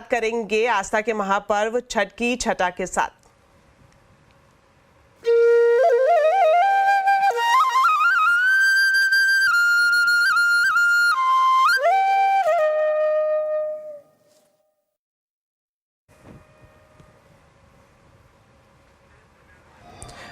करेंगे आस्था के महापर्व छठ की छठा के साथ।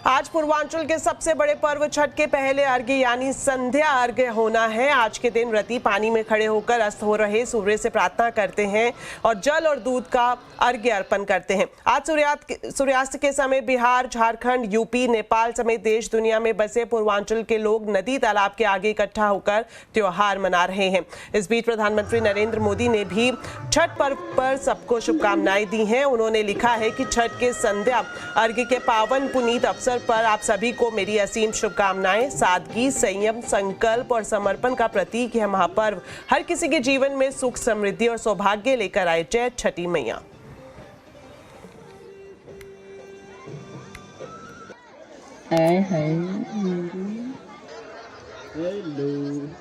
आज पूर्वांचल के सबसे बड़े पर्व छठ के पहले अर्घ्य यानी संध्या अर्घ्य होना है। आज के दिन व्रती पानी में खड़े होकर अस्त हो रहे सूर्य से प्रार्थना करते हैं और जल और दूध का अर्घ्य अर्पण करते हैं। आज सूर्यास्त के समय बिहार, झारखंड, यूपी, नेपाल समेत देश दुनिया में बसे पूर्वांचल के लोग नदी तालाब के आगे इकट्ठा होकर त्योहार मना रहे हैं। इस बीच प्रधानमंत्री नरेंद्र मोदी ने भी छठ पर्व पर सबको शुभकामनाएं दी हैं। उन्होंने लिखा है कि छठ के संध्या अर्घ्य के पावन पुनीत अवसर पर आप सभी को मेरी असीम शुभकामनाएं। सादगी, संयम, संकल्प और समर्पण का प्रतीक यह महापर्व हर किसी के जीवन में सुख, समृद्धि और सौभाग्य लेकर आए। जय छठी मैया। हेलो।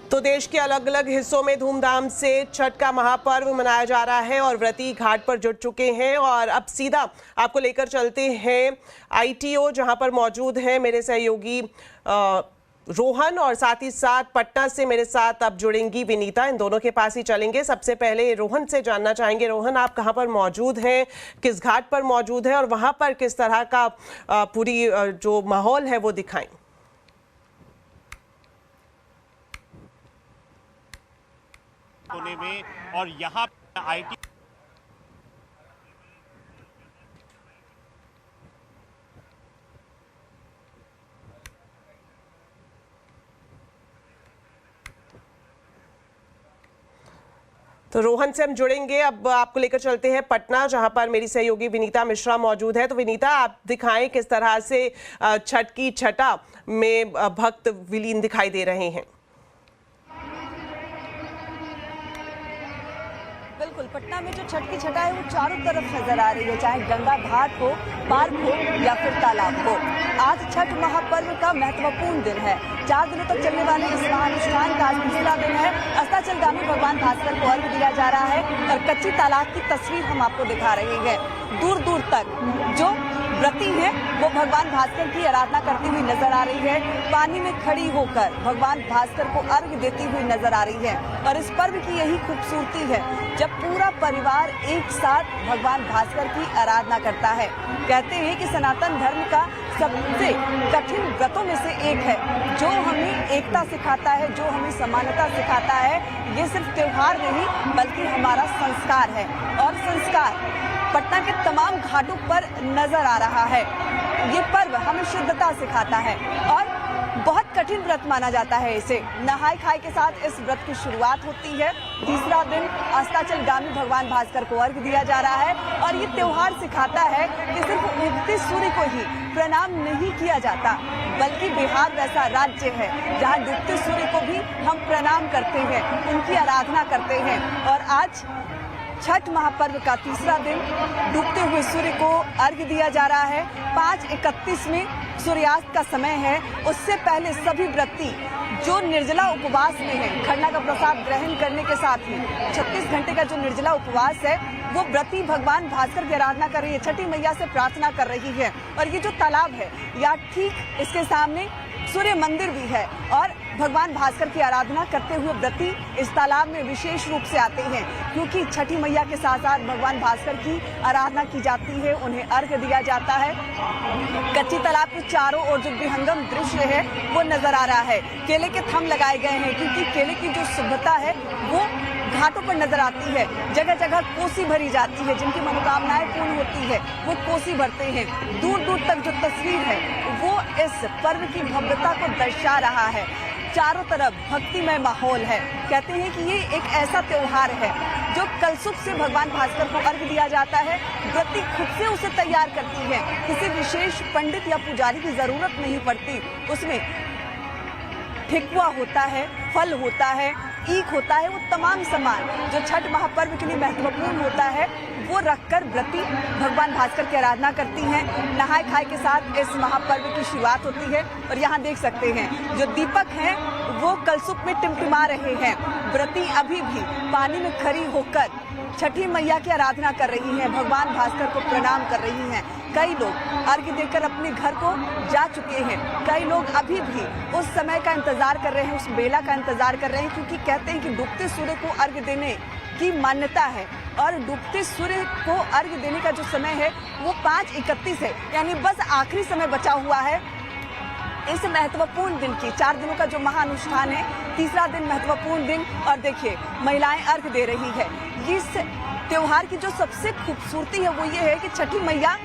तो देश के अलग अलग हिस्सों में धूमधाम से छठ का महापर्व मनाया जा रहा है और व्रती घाट पर जुट चुके हैं। और अब सीधा आपको लेकर चलते हैं ITO, जहां पर मौजूद हैं मेरे सहयोगी रोहन और साथ ही साथ पटना से मेरे साथ अब जुड़ेंगी विनीता। इन दोनों के पास ही चलेंगे। सबसे पहले रोहन से जानना चाहेंगे, रोहन आप कहां पर मौजूद हैं, किस घाट पर मौजूद है और वहां पर किस तरह का पूरी जो माहौल है वो दिखाएं। होने में और यहाँ IT तो रोहन से हम जुड़ेंगे। अब आपको लेकर चलते हैं पटना, जहां पर मेरी सहयोगी विनीता मिश्रा मौजूद है। तो विनीता, आप दिखाएं किस तरह से छठ की छठा में भक्त विलीन दिखाई दे रहे हैं। बिल्कुल, पटना में जो छठ की छठा है वो चारों तरफ नजर आ रही है, चाहे गंगा घाट हो, पार्क हो या फिर तालाब हो। आज छठ महापर्व का महत्वपूर्ण दिन है। 4 दिनों तक चलने वाले इस महानुष्ठान का आज तीसरा दिन है। अस्ताचलगामी भगवान भास्कर को अर्घ्य दिया जा रहा है और कच्ची तालाब की तस्वीर हम आपको दिखा रहे हैं। दूर दूर तक जो व्रती हैं वो भगवान भास्कर की आराधना करती हुई नजर आ रही है। पानी में खड़ी होकर भगवान भास्कर को अर्घ्य देती हुई नजर आ रही है। और इस पर्व की यही खूबसूरती है जब पूरा परिवार एक साथ भगवान भास्कर की आराधना करता है। कहते हैं कि सनातन धर्म का सबसे कठिन व्रतों में से एक है, जो हमें एकता सिखाता है, जो हमें समानता सिखाता है। ये सिर्फ त्योहार नहीं बल्कि हमारा संस्कार है और संस्कार पटना के तमाम घाटों पर नजर आ रहा है। ये पर्व हमें शुद्धता सिखाता है और बहुत कठिन व्रत माना जाता है इसे। नहाय खाए के साथ इस व्रत की शुरुआत होती है। तीसरा दिन अस्ताचलगामी भगवान भास्कर को अर्घ्य दिया जा रहा है और ये त्योहार सिखाता है कि सिर्फ उगते सूर्य को ही प्रणाम नहीं किया जाता, बल्कि बिहार वैसा राज्य है जहाँ डूबते सूर्य को भी हम प्रणाम करते हैं, उनकी आराधना करते हैं। और आज छठ महापर्व का तीसरा दिन, डूबते हुए सूर्य को अर्घ्य दिया जा रहा है। 5:31 में सूर्यास्त का समय है। उससे पहले सभी व्रती जो निर्जला उपवास में है, खरना का प्रसाद ग्रहण करने के साथ ही 36 घंटे का जो निर्जला उपवास है, वो व्रती भगवान भास्कर की आराधना कर रही है, छठी मैया से प्रार्थना कर रही है। और ये जो तालाब है या ठीक इसके सामने सूर्य मंदिर भी है और भगवान भास्कर की आराधना करते हुए व्रती इस तालाब में विशेष रूप से आते हैं, क्योंकि छठी मैया के साथ साथ भगवान भास्कर की आराधना की जाती है, उन्हें अर्घ्य दिया जाता है। कच्ची तालाब के चारों ओर जो विहंगम दृश्य है वो नजर आ रहा है। केले के थंब लगाए गए हैं क्योंकि केले की जो शुद्धता है वो घाटों पर नजर आती है। जगह जगह कोसी भरी जाती है, जिनकी मनोकामनाएं पूर्ण होती है वो कोसी भरते हैं। दूर दूर तक जो तस्वीर है वो इस पर्व की भव्यता को दर्शा रहा है। चारों तरफ भक्तिमय माहौल है। कहते हैं कि ये एक ऐसा त्योहार है जो कलसुप से भगवान भास्कर को अर्घ्य दिया जाता है। व्रती खुद से उसे तैयार करती है, किसी विशेष पंडित या पुजारी की जरूरत नहीं पड़ती। उसमें ठेकुआ होता है, फल होता है, ईख होता है, वो तमाम सामान जो छठ महापर्व के लिए महत्वपूर्ण होता है वो रखकर व्रती भगवान भास्कर की आराधना करती हैं। नहाए खाए के साथ इस महापर्व की शुरुआत होती है और यहाँ देख सकते हैं जो दीपक हैं वो कलसुप में टिमटिमा रहे हैं। व्रती अभी भी पानी में खड़ी होकर छठी मैया की आराधना कर रही हैं, भगवान भास्कर को प्रणाम कर रही हैं। कई लोग अर्घ्य देकर अपने घर को जा चुके हैं, कई लोग अभी भी उस समय का इंतजार कर रहे हैं, उस बेला का इंतजार कर रहे हैं, क्योंकि कहते हैं कि डूबते सूर्य को अर्घ्य देने की मान्यता है और डूबते सूर्य को अर्घ्य देने का जो समय है वो 5:31 है, यानी बस आखिरी समय बचा हुआ है इस महत्वपूर्ण दिन की। 4 दिनों का जो महाअनुष्ठान है, तीसरा दिन महत्वपूर्ण दिन। और देखिए महिलाएं अर्घ्य दे रही है। इस त्योहार की जो सबसे खूबसूरती है वो ये है कि छठी मैया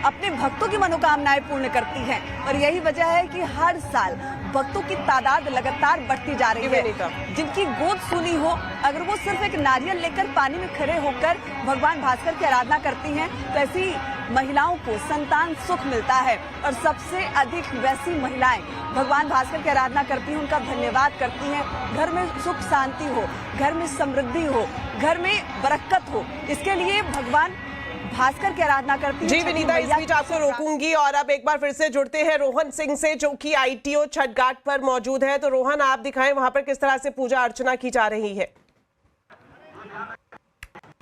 अपने भक्तों की मनोकामनाएं पूर्ण करती हैं और यही वजह है कि हर साल भक्तों की तादाद लगातार बढ़ती जा रही है। जिनकी गोद सूनी हो, अगर वो सिर्फ एक नारियल लेकर पानी में खड़े होकर भगवान भास्कर की आराधना करती हैं तो ऐसी महिलाओं को संतान सुख मिलता है और सबसे अधिक वैसी महिलाएं भगवान भास्कर की आराधना करती हैं, उनका धन्यवाद करती हैं। घर में सुख शांति हो, घर में समृद्धि हो, घर में बरकत हो, इसके लिए भगवान भास्कर की आराधना करती है। जी विनीता, इस बीच आपको रोकूंगी और अब एक बार फिर से जुड़ते हैं रोहन सिंह से जो कि ITO छठ घाट पर मौजूद है। तो रोहन, आप दिखाएं वहां पर किस तरह से पूजा अर्चना की जा रही है।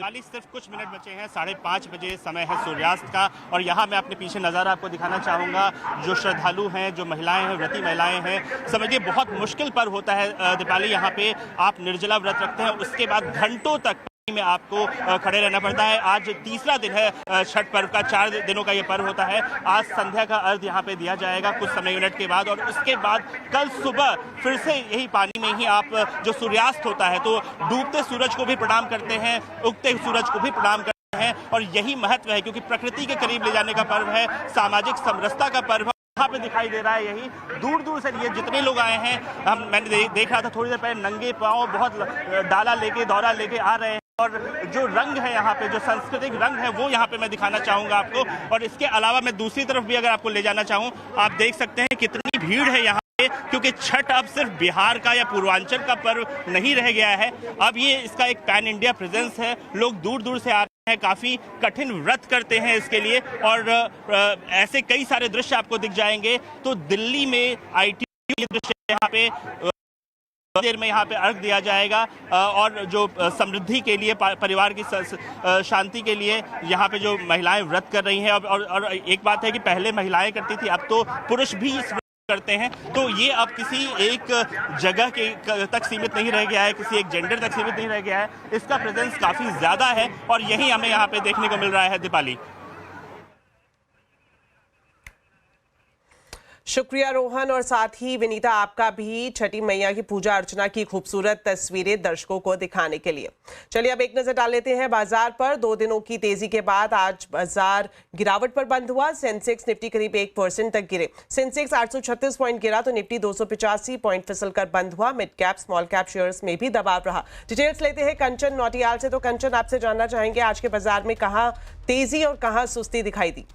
सिर्फ कुछ मिनट बचे हैं, 5:30 बजे समय है सूर्यास्त का और यहाँ मैं अपने पीछे नज़ारा आपको दिखाना चाहूँगा। जो श्रद्धालु हैं, जो महिलाएं हैं, व्रती महिलाएं हैं, समझिए बहुत मुश्किल पर्व होता है दीपावली। यहाँ पे आप निर्जला व्रत रखते हैं, उसके बाद घंटों तक में आपको खड़े रहना पड़ता है। आज तीसरा दिन है छठ पर्व का, 4 दिनों का ये पर्व होता है। आज संध्या का अर्घ्य यहाँ पे दिया जाएगा कुछ समय मिनट के बाद और उसके बाद कल सुबह फिर से यही पानी में ही आप जो सूर्यास्त होता है तो डूबते सूरज को भी प्रणाम करते हैं, उगते सूरज को भी प्रणाम करते हैं और यही महत्व है क्योंकि प्रकृति के करीब ले जाने का पर्व है, सामाजिक समरसता का पर्व। यहाँ पे दिखाई दे रहा है यही दूर दूर से ये जितने लोग आए हैं, मैंने देख रहा था थोड़ी देर पहले, नंगे पांव बहुत डाला लेके दौरा लेके आ रहे हैं और जो रंग है यहाँ पे, जो सांस्कृतिक रंग है वो यहाँ पे मैं दिखाना चाहूँगा आपको। और इसके अलावा मैं दूसरी तरफ भी अगर आपको ले जाना चाहूँ, आप देख सकते हैं कितनी भीड़ है यहाँ पे, क्योंकि छठ अब सिर्फ बिहार का या पूर्वांचल का पर्व नहीं रह गया है, अब ये इसका एक पैन इंडिया प्रेजेंस है। लोग दूर दूर से आ रहे हैं, काफ़ी कठिन व्रत करते हैं इसके लिए और ऐसे कई सारे दृश्य आपको दिख जाएंगे। तो दिल्ली में ITO दृश्य यहाँ पे देर में यहाँ पे अर्घ दिया जाएगा और जो समृद्धि के लिए, परिवार की शांति के लिए यहाँ पे जो महिलाएं व्रत कर रही हैं। और एक बात है कि पहले महिलाएं करती थी, अब तो पुरुष भी इस व्रत करते हैं। तो ये अब किसी एक जगह के तक सीमित नहीं रह गया है, किसी एक जेंडर तक सीमित नहीं रह गया है, इसका प्रेजेंस काफ़ी ज़्यादा है और यही हमें यहाँ पे देखने को मिल रहा है। दीपाली, शुक्रिया रोहन और साथ ही विनीता आपका भी छठी मैया की पूजा अर्चना की खूबसूरत तस्वीरें दर्शकों को दिखाने के लिए। चलिए अब एक नजर डाल लेते हैं बाजार पर। 2 दिनों की तेजी के बाद आज बाजार गिरावट पर बंद हुआ। सेंसेक्स निफ्टी करीब 1% तक गिरे। सेंसेक्स 836 पॉइंट गिरा तो निफ्टी 285 पॉइंट फिसलकर बंद हुआ। Mid cap small cap shares में भी दबाव रहा। डिटेल्स लेते हैं कंचन नौटियाल से। तो कंचन, आपसे जानना चाहेंगे आज के बाजार में कहाँ तेजी और कहाँ सुस्ती दिखाई दी?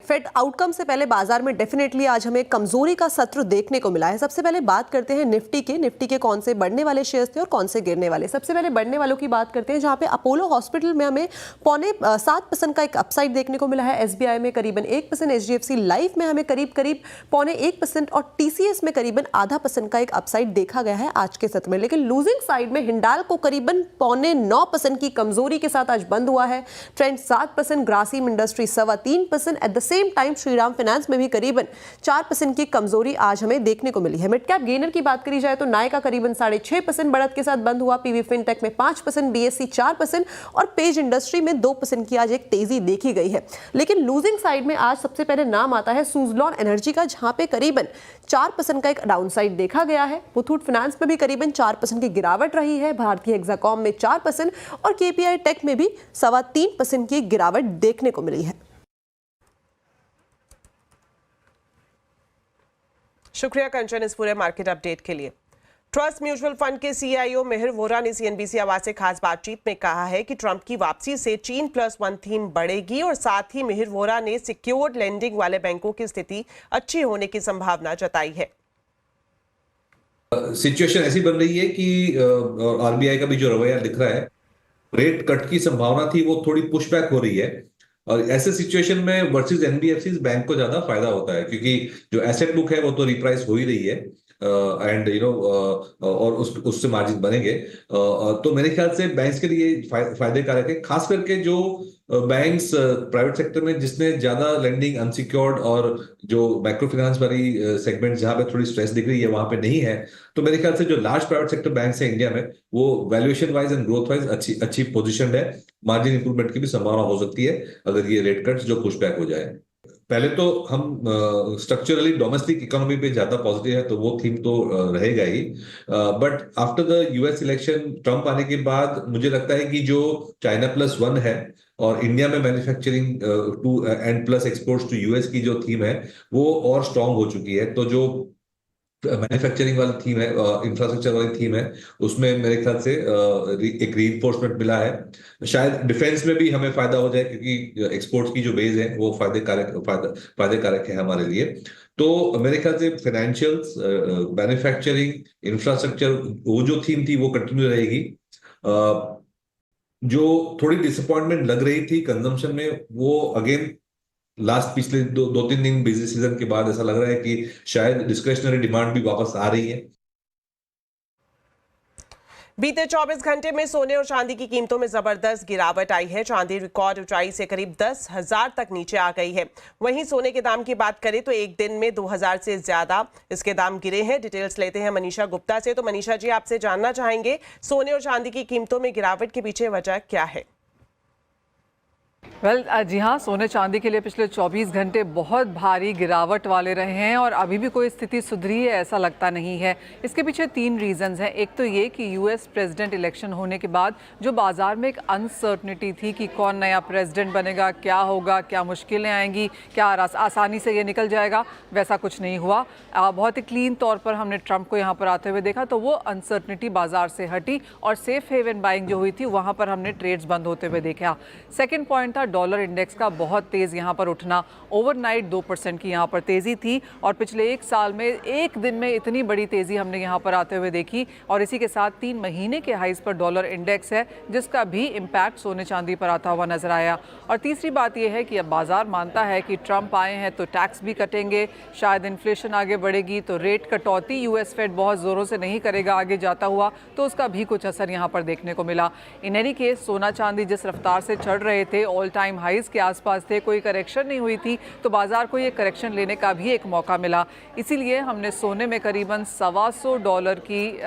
फेड आउटकम से पहले बाजार में डेफिनेटली आज हमें कमजोरी का सत्र देखने को मिला है। सबसे पहले बात करते हैं निफ्टी के कौन से बढ़ने वाले शेयर्स थे और कौन से गिरने वाले। सबसे पहले बढ़ने वालों की बात करते हैं, जहां पे अपोलो हॉस्पिटल में हमें 0.7% का एक अपसाइड देखने को मिला है। SBI में करीबन 1%, HDFC लाइफ में हमें करीब 0.1% और TCS में करीबन 0.5% का एक अपसाइड देखा गया है आज के सत्र में। लेकिन लूजिंग साइड में हिंडाल्को करीबन 0.9% की कमजोरी के साथ आज बंद हुआ है। Trend 7%, Grasim industry 3.25%। At the same time Shriram finance में भी करीबन 4% की कमजोरी आज हमें देखने को मिली है। मिड कैप गेनर की बात करी जाए तो नायका करीबन 6.5% बढ़त के साथ बंद हुआ। PV फिनटेक में 5%, BSE 4% और पेज इंडस्ट्री में 2% की आज एक तेजी देखी गई है। लेकिन लूजिंग साइड में आज सबसे पहले नाम आता है सुजलॉन एनर्जी का, जहां पे करीबन 4% का एक डाउनसाइड देखा गया है। मुथूट फाइनेंस में भी करीबन 4% की गिरावट रही है। भारतीय हेक्साकॉम में 4% और KPI टेक में भी 3.25% की गिरावट देखने को मिली है। शुक्रिया कंचन इस पूरे मार्केट अपडेट के लिए। ट्रस्ट म्यूचुअल फंड के CIO मिहिर वोरा ने CNBC आवाज से खास बातचीत में कहा है कि ट्रंप की वापसी से चीन+1 थीम बढ़ेगी और साथ ही मिहिर वोरा ने सिक्योर्ड लेंडिंग वाले बैंकों की स्थिति अच्छी होने की संभावना जताई है। सिचुएशन ऐसी बन रही है कि आरबीआई का भी जो रवैया दिख रहा है, रेट कट की संभावना थी वो थोड़ी पुश बैक हो रही है। और ऐसे सिचुएशन में वर्सेस एनबीएफसी बैंक को ज्यादा फायदा होता है, क्योंकि जो एसेट बुक है वो तो रिप्राइस हो ही रही है एंड और उससे मार्जिन बनेंगे। तो मेरे ख्याल से बैंक्स के लिए फायदे कारक है, खास करके जो बैंक्स प्राइवेट सेक्टर में जिसने ज्यादा लेंडिंग अनसिक्योर्ड और जो माइक्रो फाइनेंस वाली सेगमेंट जहां पे थोड़ी स्ट्रेस दिख रही है वहां पे नहीं है। तो मेरे ख्याल से जो लार्ज प्राइवेट सेक्टर बैंक्स है इंडिया में वो valuation wise and growth wise अच्छी पोजीशन है। मार्जिन इंप्रूवमेंट की भी संभावना हो सकती है अगर ये रेट कट्स जो पुश बैक हो जाए। पहले तो हम स्ट्रक्चरली डोमेस्टिक इकोनॉमी पे ज्यादा पॉजिटिव है, तो वो थीम तो रहेगा ही। But after the US election, Trump आने के बाद मुझे लगता है कि जो China+1 है और इंडिया में manufacturing too and plus exports to US की जो थीम है वो और स्ट्रांग हो चुकी है। तो जो मैन्युफैक्चरिंग वाली थीम है, इंफ्रास्ट्रक्चर वाली थीम है, उसमें मेरे ख्याल से एक रीइंफोर्समेंट मिला है। शायद डिफेंस में भी हमें फायदा हो जाए, क्योंकि एक्सपोर्ट्स की जो बेस है वो फायदे कारक है हमारे लिए। तो मेरे ख्याल से फाइनेंशियल्स, मैन्युफैक्चरिंग, इंफ्रास्ट्रक्चर, वो जो थीम थी वो कंटिन्यू रहेगी। जो थोड़ी डिसअपॉइंटमेंट लग रही थी कंजम्पशन में, वो अगेन लास्ट पिछले दो तीन दिन बिजी सीजन के बाद ऐसा लग रहा है कि शायद डिस्क्रिशनरी डिमांड भी वापस आ रही है। बीते 24 घंटे में सोने और चांदी की कीमतों में जबरदस्त गिरावट आई है। चांदी रिकॉर्ड ऊंचाई से करीब 10,000 तक नीचे आ गई है। वहीं सोने के दाम की बात करें तो एक दिन में 2,000 से ज्यादा इसके दाम गिरे हैं। डिटेल्स लेते हैं मनीषा गुप्ता से। तो मनीषा जी, आपसे जानना चाहेंगे सोने और चांदी की कीमतों में गिरावट के पीछे वजह क्या है? जी हाँ, सोने चांदी के लिए पिछले 24 घंटे बहुत भारी गिरावट वाले रहे हैं और अभी भी कोई स्थिति सुधरी है ऐसा लगता नहीं है। इसके पीछे 3 रीजंस हैं। एक तो ये कि यूएस प्रेसिडेंट इलेक्शन होने के बाद जो बाजार में एक अनसर्टनिटी थी कि कौन नया प्रेसिडेंट बनेगा, क्या होगा, क्या मुश्किलें आएंगी, क्या आसानी से ये निकल जाएगा, वैसा कुछ नहीं हुआ। बहुत ही क्लीन तौर पर हमने ट्रंप को यहाँ पर आते हुए देखा, तो वो अनसर्टनिटी बाजार से हटी और सेफ हेवन बाइंग जो हुई थी वहाँ पर हमने ट्रेड्स बंद होते हुए देखा। सेकेंड पॉइंट था डॉलर इंडेक्स का बहुत तेज़ यहाँ पर उठना। ओवरनाइट 2% की यहाँ पर तेज़ी थी और पिछले 1 साल में एक दिन में इतनी बड़ी तेज़ी हमने यहाँ पर आते हुए देखी। और इसी के साथ 3 महीने के हाइज पर डॉलर इंडेक्स है, जिसका भी इम्पैक्ट सोने चांदी पर आता हुआ नजर आया। और तीसरी बात यह है कि अब बाजार मानता है कि ट्रंप आए हैं तो टैक्स भी कटेंगे, शायद इन्फ्लेशन आगे बढ़ेगी तो रेट कटौती यूएस फेड बहुत ज़ोरों से नहीं करेगा आगे जाता हुआ, तो उसका भी कुछ असर यहाँ पर देखने को मिला। इन एनी केस सोना चांदी जिस रफ्तार से चढ़ रहे थे, ऑल टाइम हाइज के आसपास थे, कोई करेक्शन नहीं हुई थी, तो बाजार को ये करेक्शन लेने का भी एक मौका मिला। इसीलिए हमने सोने में करीबन $125 की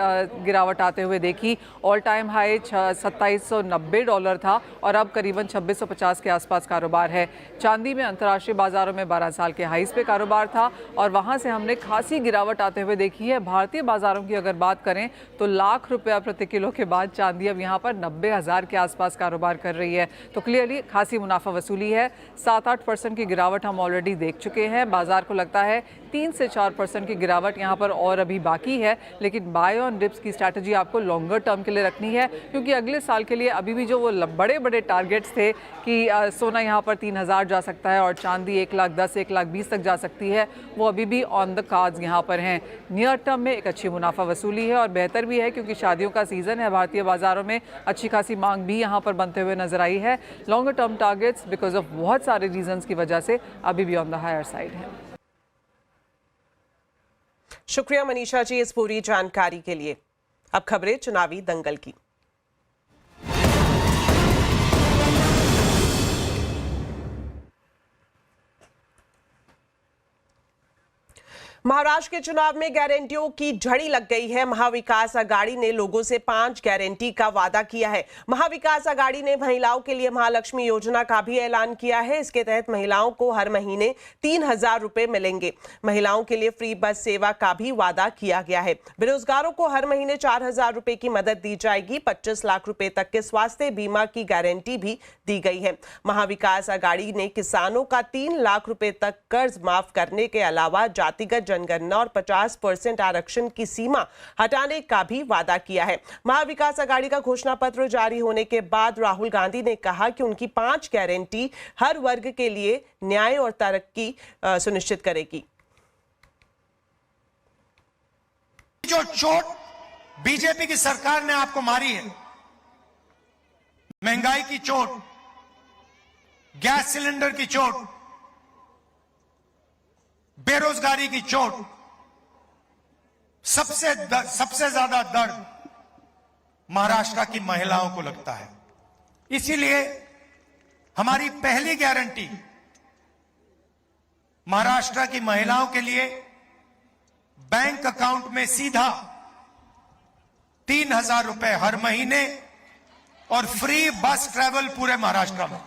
गिरावट आते हुए देखी। ऑल टाइम हाई $2790 था और अब करीबन 2650 के आसपास कारोबार है। चांदी में अंतर्राष्ट्रीय बाजारों में 12 साल के हाइज पे कारोबार था और वहां से हमने खासी गिरावट आते हुए देखी है। भारतीय बाजारों की अगर बात करें तो ₹1,00,000 प्रति किलो के बाद चांदी अब यहाँ पर 90,000 के आसपास कारोबार कर रही है, तो क्लियरली खासी मुनाफा वसूली है। 7-8% की गिरावट हम ऑलरेडी देख चुके हैं। बाजार को लगता है 3 से 4% की गिरावट यहाँ पर और अभी बाकी है, लेकिन बाय ऑन डिप्स की स्ट्रैटेजी आपको लॉन्गर टर्म के लिए रखनी है, क्योंकि अगले साल के लिए अभी भी जो वो बड़े बड़े टारगेट्स थे कि सोना यहाँ पर 3,000 जा सकता है और चांदी 1,10,000 1,20,000 तक जा सकती है, वो अभी भी ऑन द कार्ड्स यहाँ पर हैं। नियर टर्म में एक अच्छी मुनाफा वसूली है और बेहतर भी है, क्योंकि शादियों का सीज़न है। भारतीय बाजारों में अच्छी खासी मांग भी यहाँ पर बनते हुए नजर आई है। Longer term targets because of बहुत सारे रीजंस की वजह से अभी भी ऑन द हायर साइड है। शुक्रिया मनीषा जी इस पूरी जानकारी के लिए। अब खबरें चुनावी दंगल की। महाराष्ट्र के चुनाव में गारंटियों की झड़ी लग गई है। महाविकास आघाड़ी ने लोगों से 5 गारंटी का वादा किया है। महाविकास आघाड़ी ने महिलाओं के लिए महालक्ष्मी योजना का भी ऐलान किया है। इसके तहत महिलाओं को हर महीने 3,000 रुपए मिलेंगे। महिलाओं के लिए फ्री बस सेवा का भी वादा किया गया है। बेरोजगारों को हर महीने 4,000 रुपए की मदद दी जाएगी। 25 लाख रुपए तक के स्वास्थ्य बीमा की गारंटी भी दी गई है। महाविकास आघाड़ी ने किसानों का 3 लाख रुपए तक कर्ज माफ करने के अलावा जातिगत जनगणना और 50% आरक्षण की सीमा हटाने का भी वादा किया है। महाविकास आघाड़ी का घोषणा पत्र जारी होने के बाद राहुल गांधी ने कहा कि उनकी 5 गारंटी हर वर्ग के लिए न्याय और तरक्की सुनिश्चित करेगी। जो चोट बीजेपी की सरकार ने आपको मारी है, महंगाई की चोट, गैस सिलेंडर की चोट, बेरोजगारी की चोट, सबसे ज्यादा दर्द महाराष्ट्र की महिलाओं को लगता है। इसीलिए हमारी पहली गारंटी महाराष्ट्र की महिलाओं के लिए बैंक अकाउंट में सीधा 3,000 रुपए हर महीने और फ्री बस ट्रैवल पूरे महाराष्ट्र में।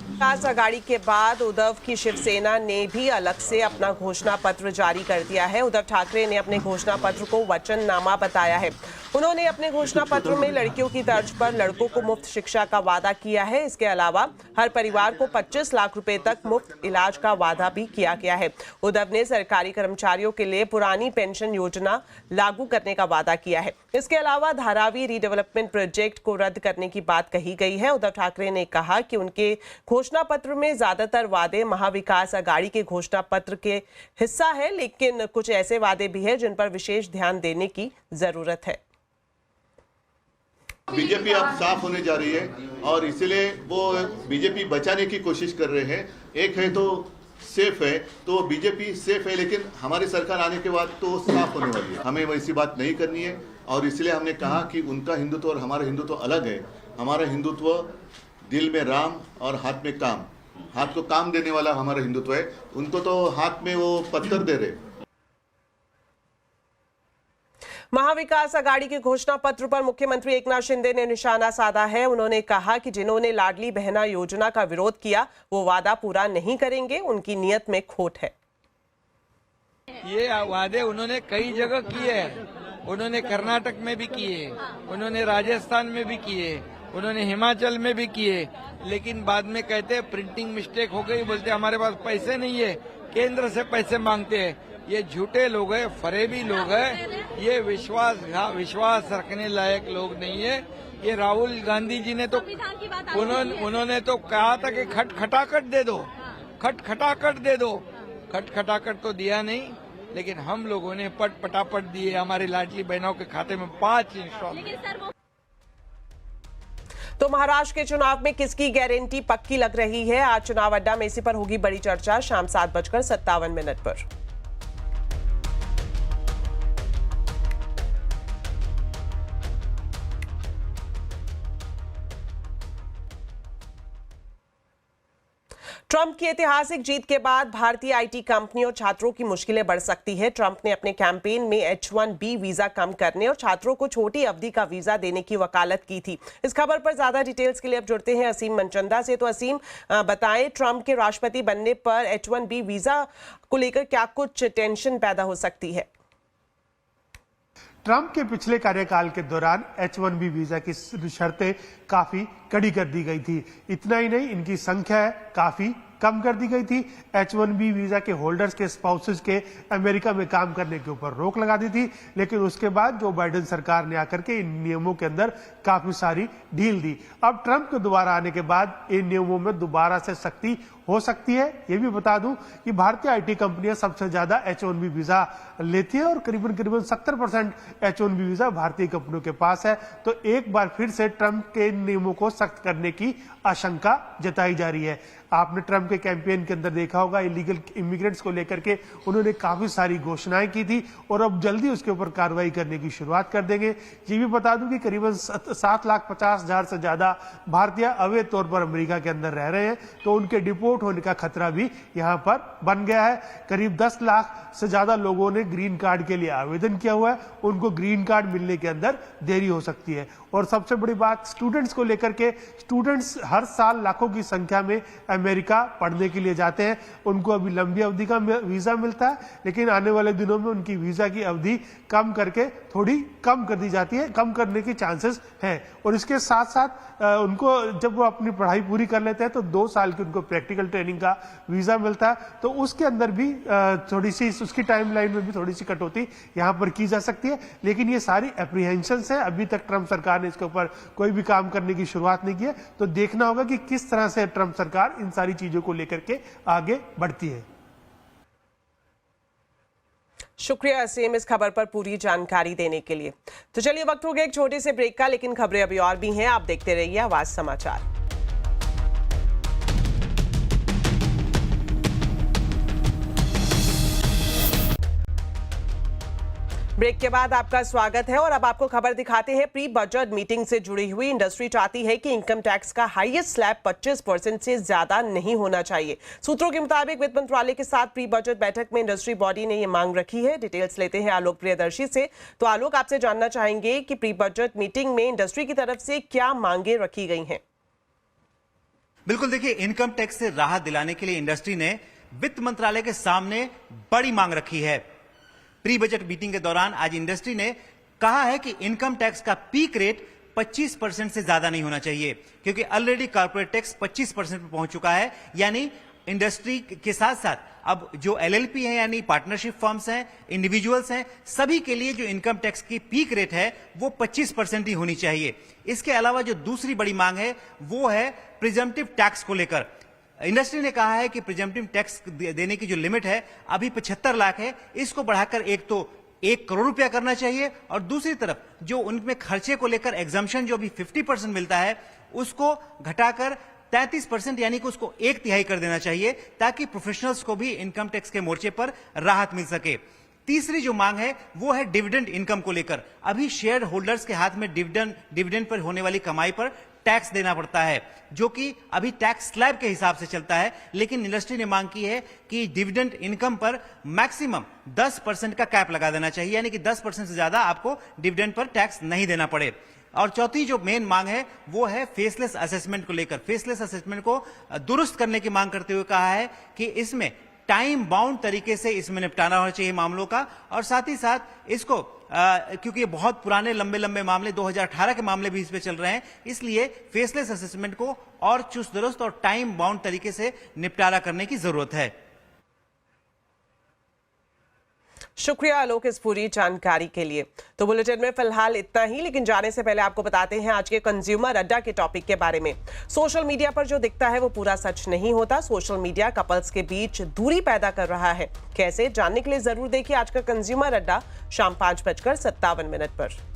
विकास आघाड़ी के बाद उद्धव की शिवसेना ने भी अलग से अपना घोषणा पत्र जारी कर दिया है। उद्धव ठाकरे ने अपने घोषणा पत्र को वचननामा बताया है। उन्होंने अपने घोषणा पत्र में लड़कियों की तर्ज पर लड़कों को मुफ्त शिक्षा का वादा किया है। इसके अलावा हर परिवार को 25 लाख रुपए तक मुफ्त इलाज का वादा भी किया गया है। उद्धव ने सरकारी कर्मचारियों के लिए पुरानी पेंशन योजना लागू करने का वादा किया है। इसके अलावा धारावी रीडेवलपमेंट प्रोजेक्ट को रद्द करने की बात कही गई है। उद्धव ठाकरे ने कहा कि उनके घोषणा पत्र में ज्यादातर वादे महाविकास आघाड़ी के घोषणा पत्र के हिस्सा है, लेकिन कुछ ऐसे वादे भी हैं जिन पर विशेष ध्यान देने की जरूरत है। बीजेपी अब साफ होने जा रही है और इसलिए वो बीजेपी बचाने की कोशिश कर रहे हैं। एक है तो सेफ है, तो बीजेपी सेफ है, लेकिन हमारी सरकार आने के बाद तो साफ होने वाली है। हमें वैसी बात नहीं करनी है और इसलिए हमने कहा कि उनका हिंदुत्व और हमारा हिंदुत्व अलग है। हमारा हिंदुत्व दिल में राम और हाथ में काम, हाथ को काम देने वाला हमारा हिंदुत्व है। उनको तो हाथ में वो पत्थर दे रहे। महाविकास आघाड़ी के घोषणा पत्र पर मुख्यमंत्री एकनाथ शिंदे ने निशाना साधा है। उन्होंने कहा कि जिन्होंने लाडली बहना योजना का विरोध किया वो वादा पूरा नहीं करेंगे, उनकी नीयत में खोट है। ये वादे उन्होंने कई जगह किए हैं। उन्होंने कर्नाटक में भी किए, उन्होंने राजस्थान में भी किए, उन्होंने हिमाचल में भी किए, लेकिन बाद में कहते हैं प्रिंटिंग मिस्टेक हो गई, बोलते हमारे पास पैसे नहीं है, केंद्र से पैसे मांगते हैं। ये झूठे लोग हैं, फरेबी लोग हैं, ये विश्वास रखने लायक लोग नहीं है। ये राहुल गांधी जी ने तो उन्होंने तो कहा था कि खटखटाकट दे दो, खटखटाकट दे दो। खटखटाकट तो दिया नहीं, लेकिन हम लोगों ने पटापट दिए। हमारी लाडली बहनों के खाते में 5 इंस्टॉलमेंट। तो महाराष्ट्र के चुनाव में किसकी गारंटी पक्की लग रही है? आज चुनाव अड्डा में इसी पर होगी बड़ी चर्चा शाम 7:57 पर। ट्रंप की ऐतिहासिक जीत के बाद भारतीय आईटी कंपनियों और छात्रों की मुश्किलें बढ़ सकती है। ट्रंप ने अपने कैंपेन में H-1B वीजा कम करने और छात्रों को छोटी अवधि का वीजा देने की वकालत की थी। इस खबर पर ज्यादा डिटेल्स के लिए अब जुड़ते हैं असीम मनचंदा से। तो असीम, बताएं, ट्रंप के राष्ट्रपति बनने पर H-1B वीजा को लेकर क्या कुछ टेंशन पैदा हो सकती है? ट्रंप के पिछले कार्यकाल के दौरान H-1B वीजा की शर्तें काफी कड़ी कर दी गई थी। इतना ही नहीं, इनकी संख्या काफी कम कर दी गई थी। H-1B वीजा के होल्डर्स के स्पाउसेस के अमेरिका में काम करने के ऊपर रोक लगा दी थी, लेकिन उसके बाद जो बाइडेन सरकार ने आकर के इन नियमों के अंदर काफी सारी ढील दी। अब ट्रंप के दोबारा आने के बाद इन नियमों में दोबारा से सख्ती हो सकती है। ये भी बता दूं कि भारतीय आईटी कंपनियां सबसे ज्यादा H-1B वीजा लेती है और करीबन 70% H-1B वीजा भारतीय कंपनियों के पास है। तो एक बार फिर से ट्रंप के नियमों को सख्त करने की आशंका जताई जा रही है। आपने ट्रंप के कैंपेन के अंदर देखा होगा, इलीगल इमिग्रेंट्स को लेकर के उन्होंने काफी सारी घोषणाएं की थी और अब जल्दी उसके ऊपर कार्रवाई करने की शुरुआत कर देंगे। ये भी बता दूं कि करीबन 7,50,000 से ज्यादा भारतीय अवैध तौर पर अमेरिका के अंदर रह रहे हैं, तो उनके डिपोर्ट होने का खतरा भी यहाँ पर बन गया है। करीब 10 लाख से ज्यादा लोगों ने ग्रीन कार्ड के लिए आवेदन किया हुआ है, उनको ग्रीन कार्ड मिलने के अंदर देरी हो सकती है। और सबसे बड़ी बात स्टूडेंट्स को लेकर के, स्टूडेंट्स हर साल लाखों की संख्या में अमेरिका पढ़ने के लिए जाते हैं। उनको अभी लंबी अवधि का वीजा मिलता है, लेकिन आने वाले दिनों में उनकी वीजा की अवधि कम करके थोड़ी कम कर दी जाती है, कम करने की चांसेस हैं। और इसके साथ साथ उनको जब वो अपनी पढ़ाई पूरी कर लेते हैं तो 2 साल की उनको प्रैक्टिकल ट्रेनिंग का वीजा मिलता है, तो उसके अंदर भी थोड़ी सी उसकी टाइमलाइन में भी थोड़ी सी कटौती यहाँ पर की जा सकती है। लेकिन ये सारी एप्रीहेंशंस हैं, अभी तक ट्रंप सरकार ने इसके ऊपर कोई भी काम करने की शुरुआत नहीं की है। तो देखना होगा कि किस तरह से ट्रंप सरकार इन सारी चीजों को लेकर के आगे बढ़ती है। शुक्रिया असीम इस खबर पर पूरी जानकारी देने के लिए। तो चलिए वक्त हो गया एक छोटे से ब्रेक का, लेकिन खबरें अभी और भी हैं। आप देखते रहिए आवाज समाचार। ब्रेक के बाद आपका स्वागत है और अब आपको खबर दिखाते हैं प्री बजट मीटिंग से जुड़ी हुई। इंडस्ट्री चाहती है कि इनकम टैक्स का हाईएस्ट स्लैब 25% से ज्यादा नहीं होना चाहिए। सूत्रों के मुताबिक वित्त मंत्रालय के साथ प्री बजट बैठक में इंडस्ट्री बॉडी ने ये मांग रखी है। डिटेल्स लेते हैं आलोक प्रियदर्शी से। तो आलोक, आपसे जानना चाहेंगे कि प्री बजट मीटिंग में इंडस्ट्री की तरफ से क्या मांगे रखी गई हैं? बिल्कुल, देखिए, इनकम टैक्स से राहत दिलाने के लिए इंडस्ट्री ने वित्त मंत्रालय के सामने बड़ी मांग रखी है। प्री बजट मीटिंग के दौरान आज इंडस्ट्री ने कहा है कि इनकम टैक्स का पीक रेट 25% से ज्यादा नहीं होना चाहिए, क्योंकि ऑलरेडी कॉर्पोरेट टैक्स 25% पर पहुंच चुका है। यानी इंडस्ट्री के साथ साथ अब जो एलएलपी है, यानी पार्टनरशिप फर्म्स हैं, इंडिविजुअल्स हैं, सभी के लिए जो इनकम टैक्स की पीक रेट है वो 25% ही होनी चाहिए। इसके अलावा जो दूसरी बड़ी मांग है वो है प्रिजम्पटिव टैक्स को लेकर। इंडस्ट्री ने कहा है कि प्रिजम्पटिव टैक्स देने की जो लिमिट है अभी 75 लाख है, इसको बढ़ाकर एक तो 1 करोड़ रुपया करना चाहिए, और दूसरी तरफ जो उनमें खर्चे को लेकर एग्जम्पशन जो अभी 50% मिलता है उसको घटाकर 33% यानी कि उसको 1/3 कर देना चाहिए, ताकि प्रोफेशनल्स को भी इनकम टैक्स के मोर्चे पर राहत मिल सके। तीसरी जो मांग है वो है डिविडेंड इनकम को लेकर। अभी शेयर होल्डर्स के हाथ में डिविडेंड पर होने वाली कमाई पर टैक्स देना पड़ता है, जो कि अभी टैक्स स्लैब के हिसाब से चलता है। लेकिन इंडस्ट्री ने मांग की है कि डिविडेंड इनकम पर मैक्सिमम 10% का कैप लगा देना चाहिए, यानी कि 10% से ज्यादा आपको डिविडेंड पर टैक्स नहीं देना पड़े। और चौथी जो मेन मांग है वो है फेसलेस असेसमेंट को लेकर। फेसलेस असेसमेंट को दुरुस्त करने की मांग करते हुए कहा है कि इसमें टाइम बाउंड तरीके से इसमें निपटाना होना चाहिए मामलों का, और साथ ही साथ इसको क्योंकि ये बहुत पुराने लंबे लंबे मामले 2018 के मामले भी इस पे चल रहे हैं, इसलिए फेसलेस असेसमेंट को और चुस्त दुरुस्त और टाइम बाउंड तरीके से निपटारा करने की जरूरत है। शुक्रिया आलोक इस पूरी जानकारी के लिए। तो बुलेटिन में फिलहाल इतना ही, लेकिन जाने से पहले आपको बताते हैं आज के कंज्यूमर अड्डा के टॉपिक के बारे में। सोशल मीडिया पर जो दिखता है वो पूरा सच नहीं होता। सोशल मीडिया कपल्स के बीच दूरी पैदा कर रहा है। कैसे, जानने के लिए जरूर देखिए आज का कंज्यूमर अड्डा शाम 5:57 पर।